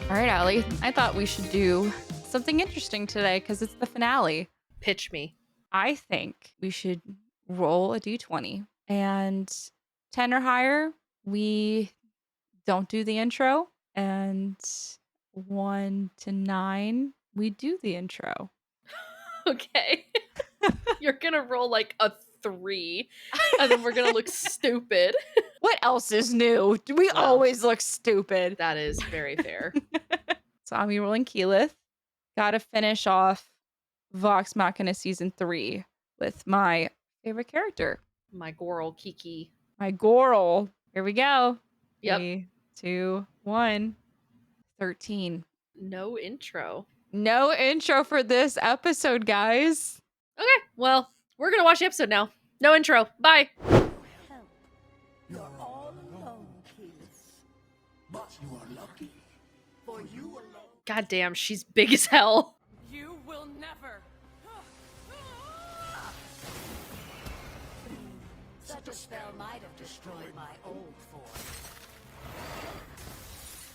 All right, Allie, I thought we should do something interesting today because it's the finale. Pitch me. I think we should roll a d20 and 10 or higher, we don't do the intro, and 1 to 9, we do the intro. Okay. You're gonna roll like a 3, and then we're gonna look stupid. What else is new? We Well, always look stupid. That is very fair. So I'm rolling Keyleth. Gotta finish off Vox Machina Season 3 with my favorite character. My Goral Kiki. My Goral. Here we go. Yep. 3, 2, 1. 13. No intro. No intro for this episode, guys. Okay, well, we're gonna watch the episode now. No intro. Bye. Help. You're all alone, Keyleth. But you are lucky, for you alone. God damn, she's big as hell. You will never. Such a spell might have destroyed my old form.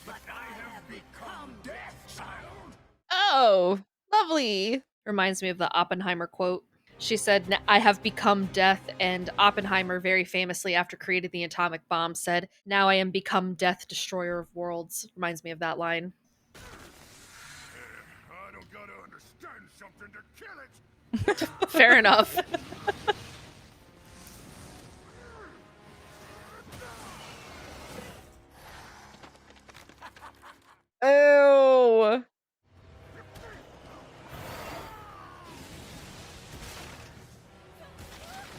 But I have become death, child. Oh, lovely. Reminds me of the Oppenheimer quote. She said, "I have become death," and Oppenheimer, very famously after creating the atomic bomb, said, "Now I am become death, destroyer of worlds." Reminds me of that line. I don't gotta understand something to kill it. Fair enough. Oh.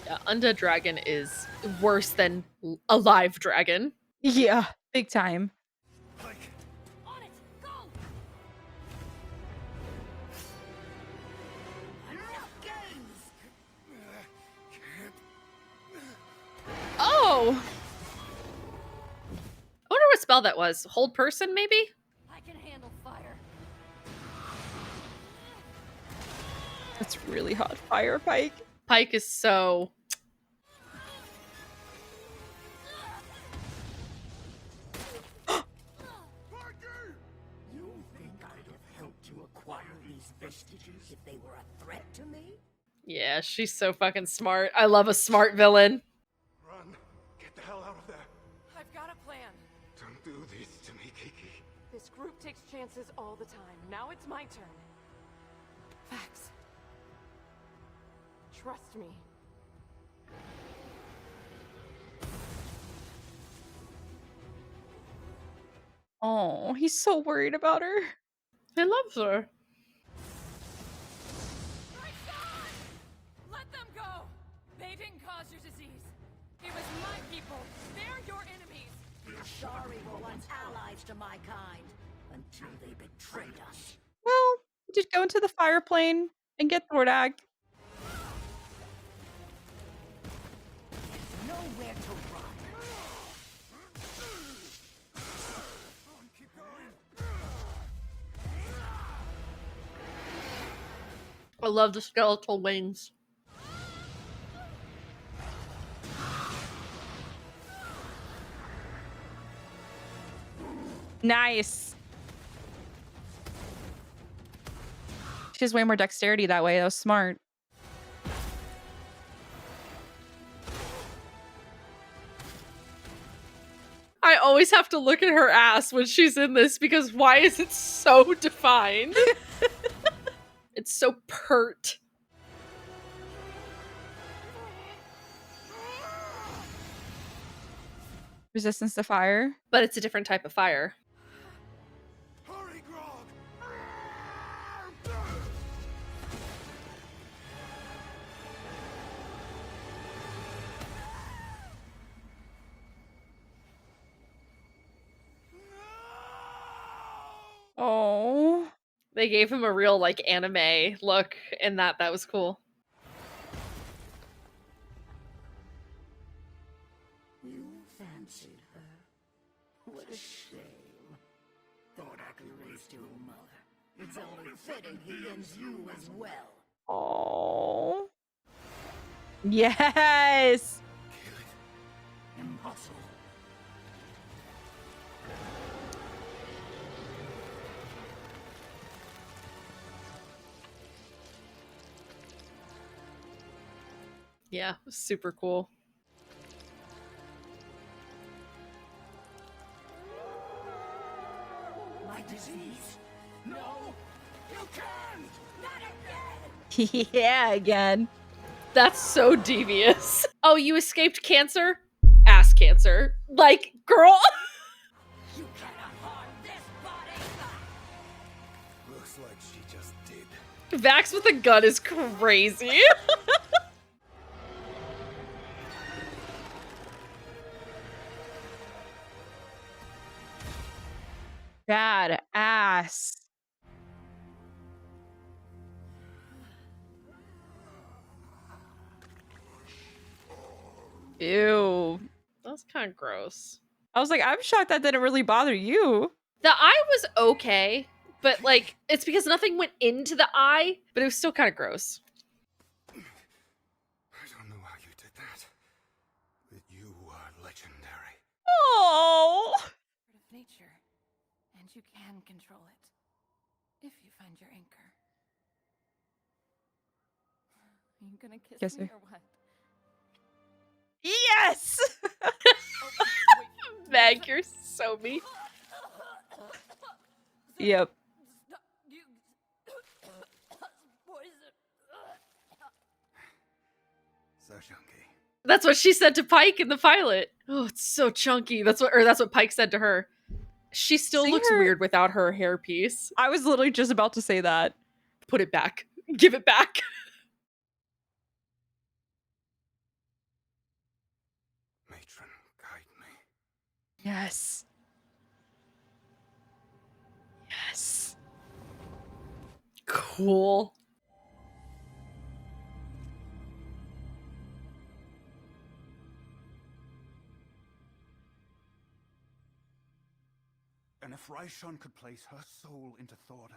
Yeah, Undead Dragon is worse than a live dragon. Yeah, big time. Like, On it, go! Enough games! can't. Oh! I wonder what spell that was. Hold person, maybe? I can handle fire. That's really hot fire, Pike. Pike is so... You think I'd have helped you acquire these vestiges if they were a threat to me? Yeah, she's so fucking smart. I love a smart villain. Run. Get the hell out of there. I've got a plan. Don't do this to me, Kiki. This group takes chances all the time. Now it's my turn. Facts. Trust me. Oh, he's so worried about her. I love her. My son! Let them go! They didn't cause your disease. It was my people. They're your enemies. The Ashari were once allies to my kind, until they betrayed us. Well, just go into the fire plane and get Thordak. Nowhere to run. Keep going. I love the skeletal wings. Nice. She has way more dexterity that way. That was smart. I always have to look at her ass when she's in this because why is it so defined? It's so pert. Resistance to fire. But it's a different type of fire. Hurry, Grog. Oh. They gave him a real like anime look in that was cool. You fancied her. What a shame. Thought I could raise your mother. It's only fitting he ends you as well. Oh. Yes. Impossible. Yeah, super cool. My disease? No! You can't! Not again! Yeah, again. That's so devious. Oh, you escaped cancer? Ass cancer. Like, girl. You cannot harm this body! Looks like she just did. Vax with a gun is crazy. Bad ass. Ew. That was kind of gross. I was like, I'm shocked that didn't really bother you. The eye was okay, but like, it's because nothing went into the eye, but it was still kind of gross. I don't know how you did that. But you are legendary. Oh. Part of nature, and you can control it if you find your anchor. Are you gonna kiss Kiss me her. or what? Yes. Meg, you're so mean. Yep. Stop, you poison. So chunky. That's what she said to Pike in the pilot. Oh, it's so chunky. That's what Pike said to her. She still See looks her- weird without her hairpiece. I was literally just about to say that. Put it back. Give it back. Matron, guide me. Yes. Yes. Cool. And if Raishon could place her soul into Thordak,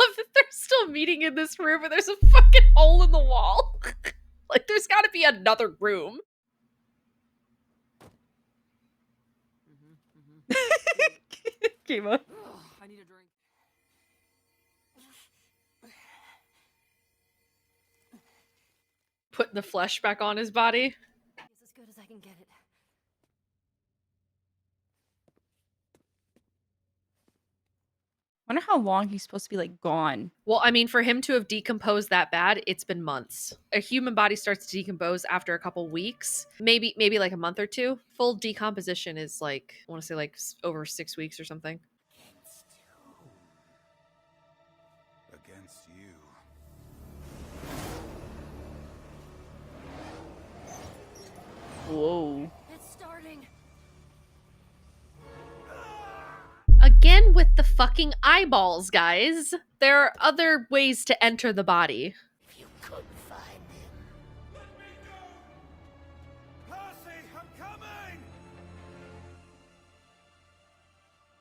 Love that they're still meeting in this room and there's a fucking hole in the wall. Like, there's gotta be another room. Kiva. I need a drink. Putting the flesh back on his body. It's as good as I can get it. Wonder how long he's supposed to be like gone. Well, I mean, for him to have decomposed that bad, it's been months. A human body starts to decompose after a couple weeks, maybe like a month or two. Full decomposition is like, I want to say like over 6 weeks or something. against you. Whoa. It's starting. Again with the fucking eyeballs, guys. There are other ways to enter the body. If you could find him. Let me go! Percy, I'm coming!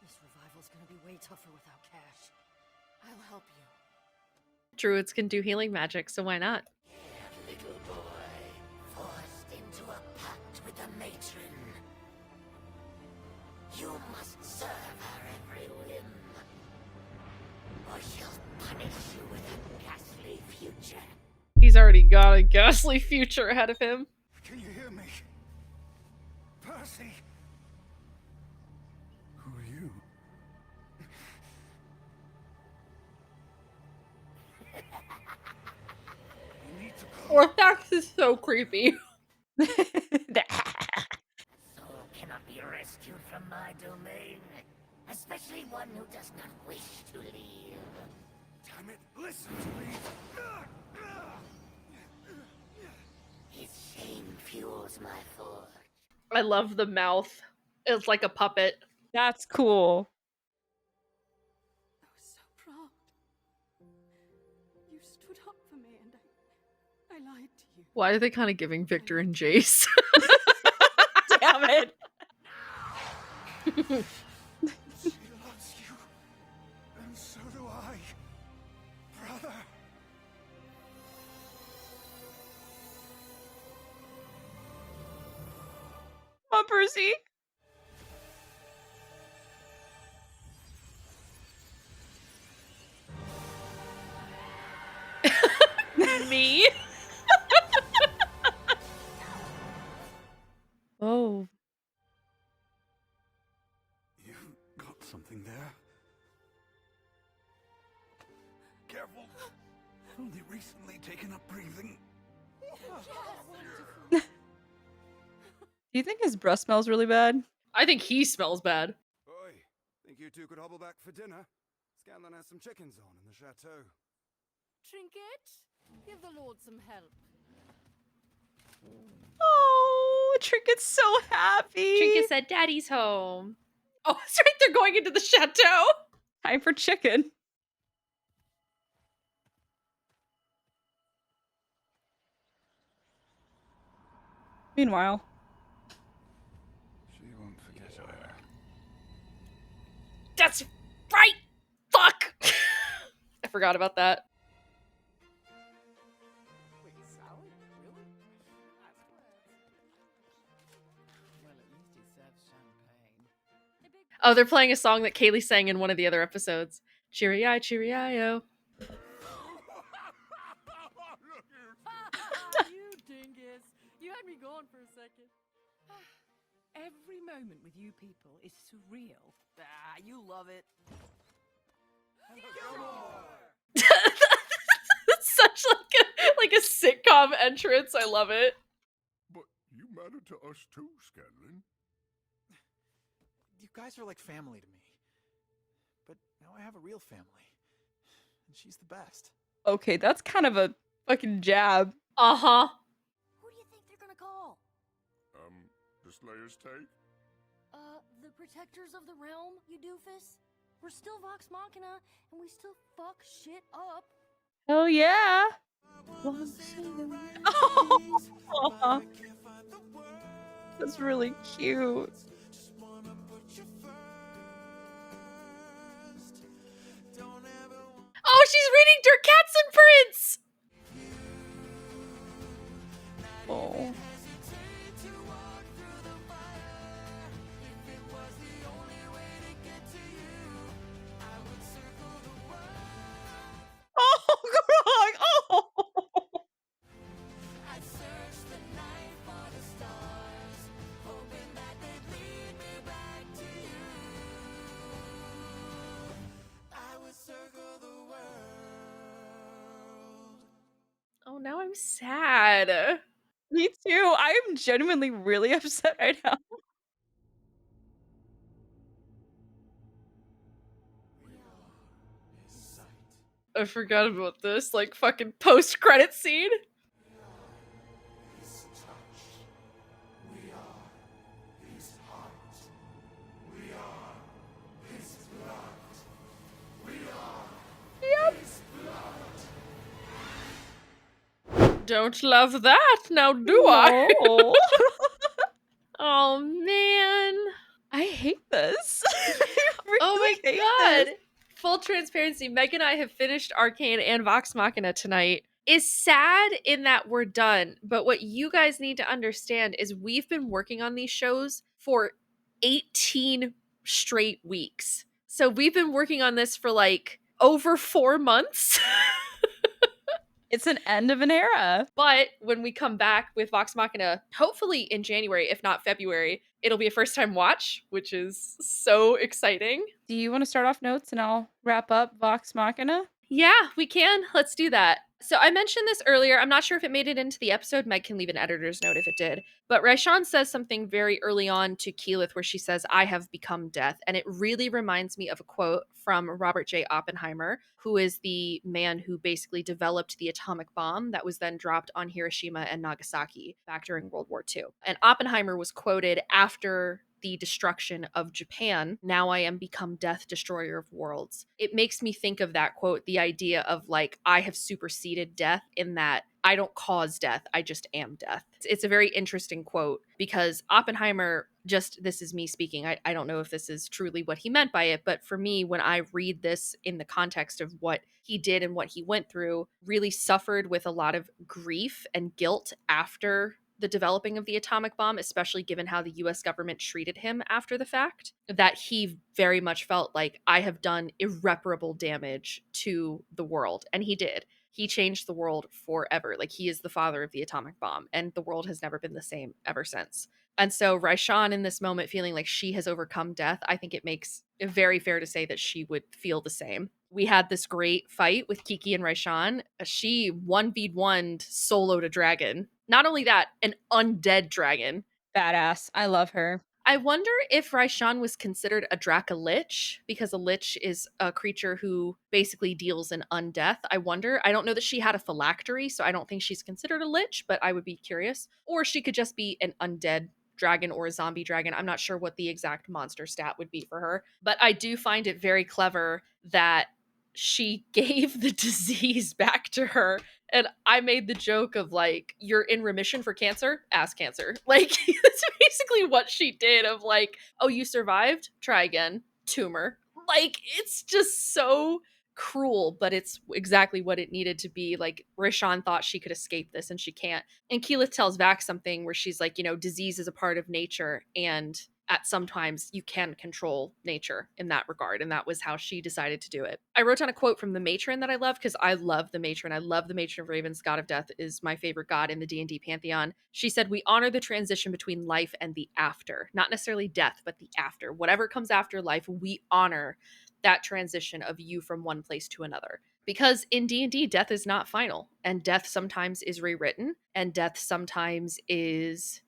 This revival's gonna be way tougher without cash. I'll help you. Druids can do healing magic, so why not? Little boy, forced into a pact with the matron. You must serve her every whim, or she'll punish you with a ghastly future. He's already got a ghastly future ahead of him. Can you hear me? Percy! Who are you? You need to go. Orthax is so creepy. Soul cannot be rescued from my domain, especially one who does not wish to leave. Damn it, listen to me! His shame fuels my forge. I love the mouth. It's like a puppet. That's cool. I was so proud. You stood up for me and I lied to you. Why are they kind of giving Victor and Jace? Damn it. She loves you, and so do I, brother. Come on, Percy. Me? something there. Careful. Only recently taken up breathing. Do you think his breath smells really bad? I think he smells bad. Oi, think you two could hobble back for dinner? Scanlan has some chickens on in the chateau. Trinket, give the Lord some help. Oh, Trinket's so happy. Trinket said, "Daddy's home." Oh, that's right. They're going into the chateau. Time for chicken. Meanwhile, She won't forget her. That's right. Fuck. I forgot about that. Wait, salad? Really? That's well, at least he serves champagne. Oh, they're playing a song that Kaylee sang in one of the other episodes. Cheery-eye, cheery-eye-oh. You dingus. You had me going for a second. Every moment with you people is surreal. Ah, you love it. That's such like a sitcom entrance. I love it. But you matter to us too, Scanlan. You guys are like family to me. But now I have a real family. And she's the best. okay, that's kind of a fucking jab. Uh-huh. Who do you think they're gonna call? The Slayer's take? The protectors of the realm, you doofus? We're still Vox Machina, and we still fuck shit up. Hell yeah. Oh, that's really cute. Oh, she's reading Der Katzenprinz! Oh. Oh, Grog! Oh! Oh, now I'm sad. Me too. I am genuinely really upset right now. I forgot about this, like, fucking post-credit scene. Don't love that, now do I? No. Oh, man. I hate this. I Oh my really hate god. this. Full transparency, Meg and I have finished Arcane and Vox Machina tonight. Is sad in that we're done, but what you guys need to understand is we've been working on these shows for 18 straight weeks. So we've been working on this for like over 4 months. It's an end of an era. But when we come back with Vox Machina, hopefully in January, if not February, it'll be a first time watch, which is so exciting. Do you want to start off notes and I'll wrap up Vox Machina? Yeah, we can. Let's do that. So I mentioned this earlier. I'm not sure if it made it into the episode. Meg can leave an editor's note if it did. But Raishan says something very early on to Keyleth where she says, "I have become death." And it really reminds me of a quote from Robert J. Oppenheimer, who is the man who basically developed the atomic bomb that was then dropped on Hiroshima and Nagasaki back during World War II. And Oppenheimer was quoted after the destruction of Japan, "Now I am become death, destroyer of worlds." It makes me think of that quote, the idea of like, I have superseded death in that I don't cause death, I just am death. It's a very interesting quote because Oppenheimer, just this is me speaking, I don't know if this is truly what he meant by it, but for me, when I read this in the context of what he did and what he went through, really suffered with a lot of grief and guilt after the developing of the atomic bomb, especially given how the US government treated him after the fact, that he very much felt like, I have done irreparable damage to the world. And he did. He changed the world forever. Like, he is the father of the atomic bomb, and the world has never been the same ever since. And so Raishan in this moment feeling like she has overcome death, I think it makes it very fair to say that she would feel the same. We had this great fight with Kiki and Raishan. She 1v1'd soloed a dragon. Not only that, an undead dragon. Badass. I love her. I wonder if Raishan was considered a Dracolich, because a lich is a creature who basically deals in undeath. I wonder. I don't know that she had a phylactery, so I don't think she's considered a lich, but I would be curious. Or she could just be an undead dragon or a zombie dragon. I'm not sure what the exact monster stat would be for her. But I do find it very clever that she gave the disease back to her. And I made the joke of like, you're in remission for cancer? Ask cancer. Like, that's basically what she did of like, oh, you survived? Try again. Tumor. Like, it's just so cruel, but it's exactly what it needed to be. Like, Rashawn thought she could escape this and she can't. And Keyleth tells Vax something where she's like, you know, disease is a part of nature and at sometimes you can control nature in that regard, and that was how she decided to do it. I wrote down a quote from the matron that I love because I love the matron. I love the matron of Ravens. God of Death is my favorite god in the D&D pantheon. She said, "We honor the transition between life and the after, not necessarily death, but the after. Whatever comes after life, we honor that transition of you from one place to another." Because in D&D, death is not final, and death sometimes is rewritten, and death sometimes it's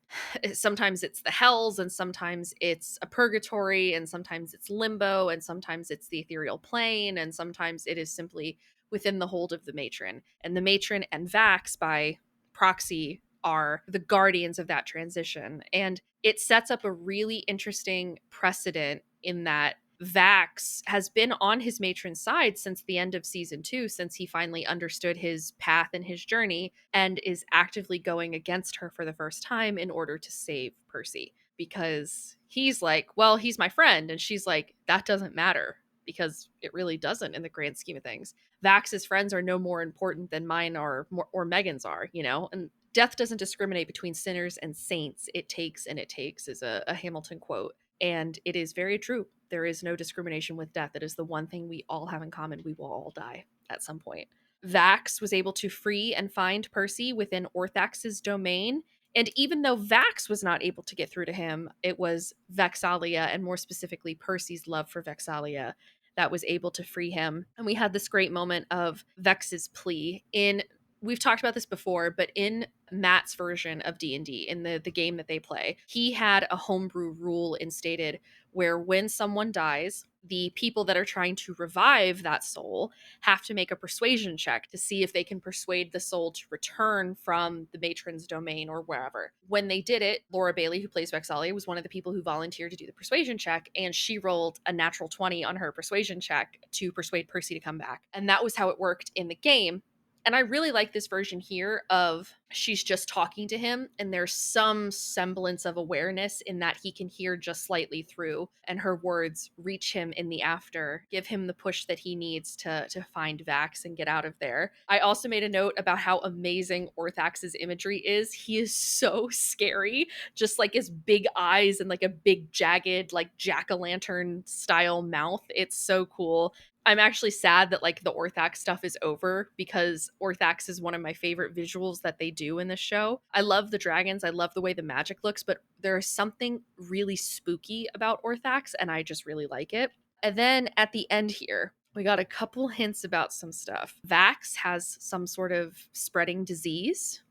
the hells, and sometimes it's a purgatory, and sometimes it's limbo, and sometimes it's the ethereal plane, and sometimes it is simply within the hold of the matron. And the matron and Vax by proxy are the guardians of that transition. And it sets up a really interesting precedent in that Vax has been on his matron's side since the end of season 2, since he finally understood his path and his journey, and is actively going against her for the first time in order to save Percy. Because he's like, well, he's my friend. And she's like, that doesn't matter, because it really doesn't in the grand scheme of things. Vax's friends are no more important than mine or Megan's are, you know? And death doesn't discriminate between sinners and saints. It takes and it takes is a Hamilton quote. And it is very true. There is no discrimination with death. It is the one thing we all have in common. We will all die at some point. Vax was able to free and find Percy within Orthax's domain. And even though Vax was not able to get through to him, it was Vexalia, and more specifically Percy's love for Vexalia, that was able to free him. And we had this great moment of Vex's plea in, we've talked about this before, but in Matt's version of D&D, in the game that they play, he had a homebrew rule instated where when someone dies, the people that are trying to revive that soul have to make a persuasion check to see if they can persuade the soul to return from the matron's domain or wherever. When they did it, Laura Bailey, who plays Vexalia, was one of the people who volunteered to do the persuasion check, and she rolled a natural 20 on her persuasion check to persuade Percy to come back. And that was how it worked in the game. And I really like this version here of she's just talking to him, and there's some semblance of awareness in that he can hear just slightly through, and her words reach him in the after, give him the push that he needs to find Vax and get out of there. I also made a note about how amazing Orthax's imagery is. He is so scary, just like his big eyes and like a big jagged like jack-o'-lantern style mouth. It's so cool. I'm actually sad that like the Orthax stuff is over, because Orthax is one of my favorite visuals that they do in this show. I love the dragons. I love the way the magic looks, but there is something really spooky about Orthax, and I just really like it. And then at the end here, we got a couple hints about some stuff. Vax has some sort of spreading disease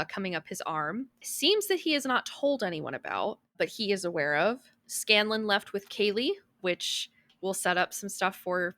coming up his arm. Seems that he has not told anyone about, but he is aware of. Scanlan left with Kaylee, which will set up some stuff for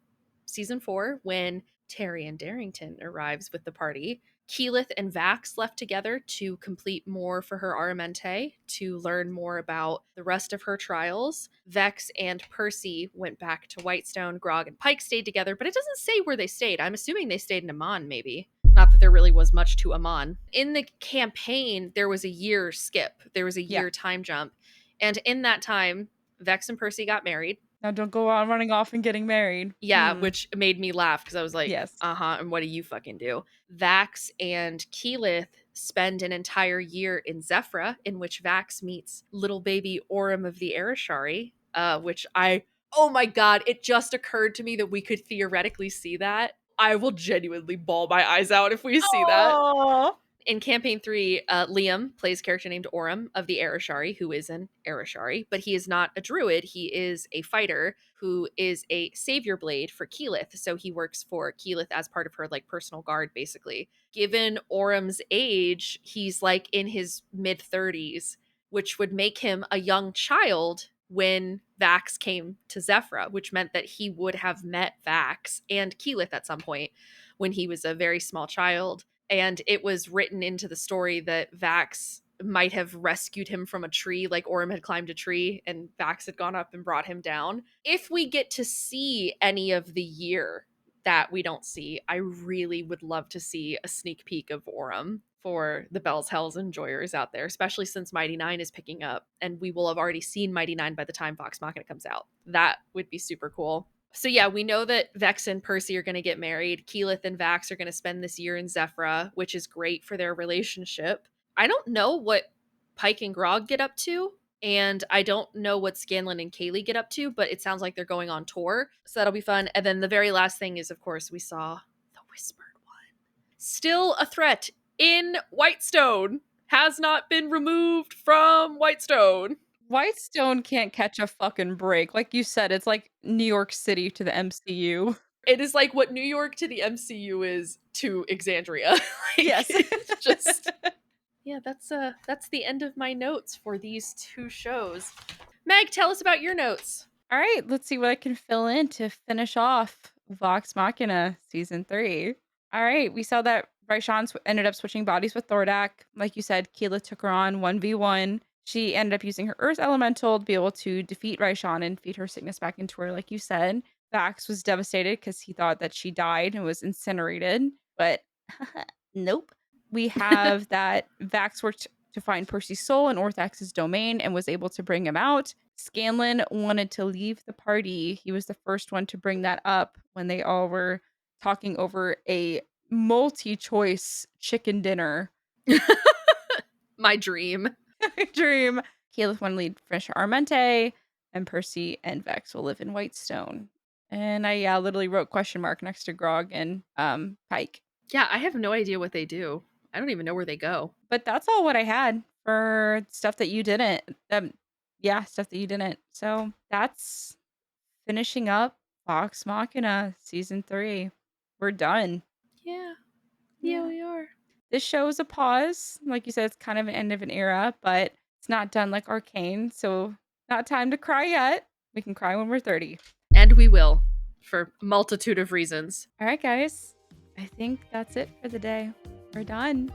season 4 when Taryon Darrington arrives with the party. Keyleth and Vax left together to complete more for her Aramente, to learn more about the rest of her trials. Vex and Percy went back to Whitestone. Grog and Pike stayed together, but it doesn't say where they stayed. I'm assuming they stayed in Amon, maybe. Not that there really was much to Amon. In the campaign, there was a year skip. There was a year time jump. And in that time, Vex and Percy got married. Now don't go on running off and getting married. Yeah, which made me laugh because I was like, Yes. and what do you fucking do? Vax and Keyleth spend an entire year in Zephyra, in which Vax meets little baby Orym of the Arashari, oh my god, it just occurred to me that we could theoretically see that. I will genuinely bawl my eyes out if we see that. In campaign 3, Liam plays a character named Orem of the Arashari, who is an Arashari, but he is not a druid. He is a fighter who is a savior blade for Keyleth. So he works for Keyleth as part of her like personal guard, basically. Given Orem's age, he's like in his mid 30s, which would make him a young child when Vax came to Zephyra, which meant that he would have met Vax and Keyleth at some point when he was a very small child. And it was written into the story that Vax might have rescued him from a tree, like Orem had climbed a tree and Vax had gone up and brought him down. If we get to see any of the year that we don't see, I really would love to see a sneak peek of Orem for the Bells, Hells, enjoyers out there, especially since Mighty Nein is picking up and we will have already seen Mighty Nein by the time Vox Machina comes out. That would be super cool. So yeah, we know that Vex and Percy are going to get married. Keyleth and Vax are going to spend this year in Zephyra, which is great for their relationship. I don't know what Pike and Grog get up to, and I don't know what Scanlan and Kaylee get up to, but it sounds like they're going on tour, so that'll be fun. And then the very last thing is, of course, we saw the Whispered One. Still a threat in Whitestone. Has not been removed from Whitestone. Whitestone can't catch a fucking break. Like you said, it's like New York City to the MCU. It is like what New York to the MCU is to Exandria. Like, Yes. it's just yeah, that's the end of my notes for these two shows. Meg, tell us about your notes. All right, let's see what I can fill in to finish off Vox Machina season 3. All right, we saw that Raishan ended up switching bodies with Thordak. Like you said, Keela took her on 1v1. She ended up using her Earth Elemental to be able to defeat Raishan and feed her sickness back into her, like you said. Vax was devastated because he thought that she died and was incinerated, but nope. We have that Vax worked to find Percy's soul in Orthax's domain and was able to bring him out. Scanlan wanted to leave the party. He was the first one to bring that up when they all were talking over a multi-choice chicken dinner. My dream. Dream. Keyleth wanted to lead Finisher Armente, and Percy and Vex will live in Whitestone. And I literally wrote question mark next to Grog and Pike. Yeah, I have no idea what they do. I don't even know where they go. But that's all what I had for stuff that you didn't. Stuff that you didn't. So that's finishing up Vox Machina season 3. We're done. Yeah, Yeah. we are. This show is a pause. Like you said, it's kind of an end of an era, but it's not done like Arcane. So not time to cry yet. We can cry when we're 30. And we will, for a multitude of reasons. All right, guys. I think that's it for the day. We're done.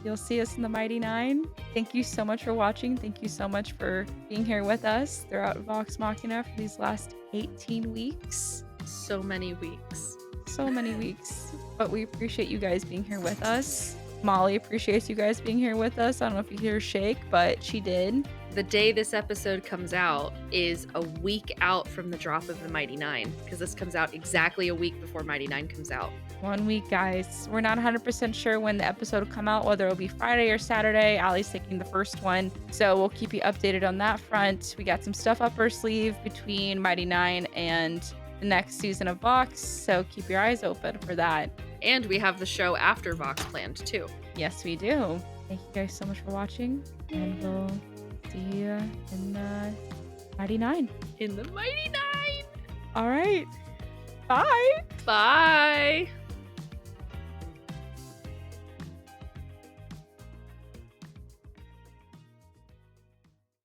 You'll see us in the Mighty Nein. Thank you so much for watching. Thank you so much for being here with us throughout Vox Machina for these last 18 weeks. So many weeks. So many weeks. But we appreciate you guys being here with us. Molly appreciates you guys being here with us. I don't know if you hear her shake, but she did. The day this episode comes out is a week out from the drop of the Mighty Nein, because this comes out exactly a week before Mighty Nein comes out. 1 week, guys. We're not 100% sure when the episode will come out, whether it'll be Friday or Saturday. Allie's taking the first one, so we'll keep you updated on that front. We got some stuff up our sleeve between Mighty Nein and the next season of Vox, so keep your eyes open for that. And we have the show after Vox planned, too. Yes, we do. Thank you guys so much for watching, and we'll see you in the Mighty Nein. In the Mighty Nein! All right. Bye. Bye!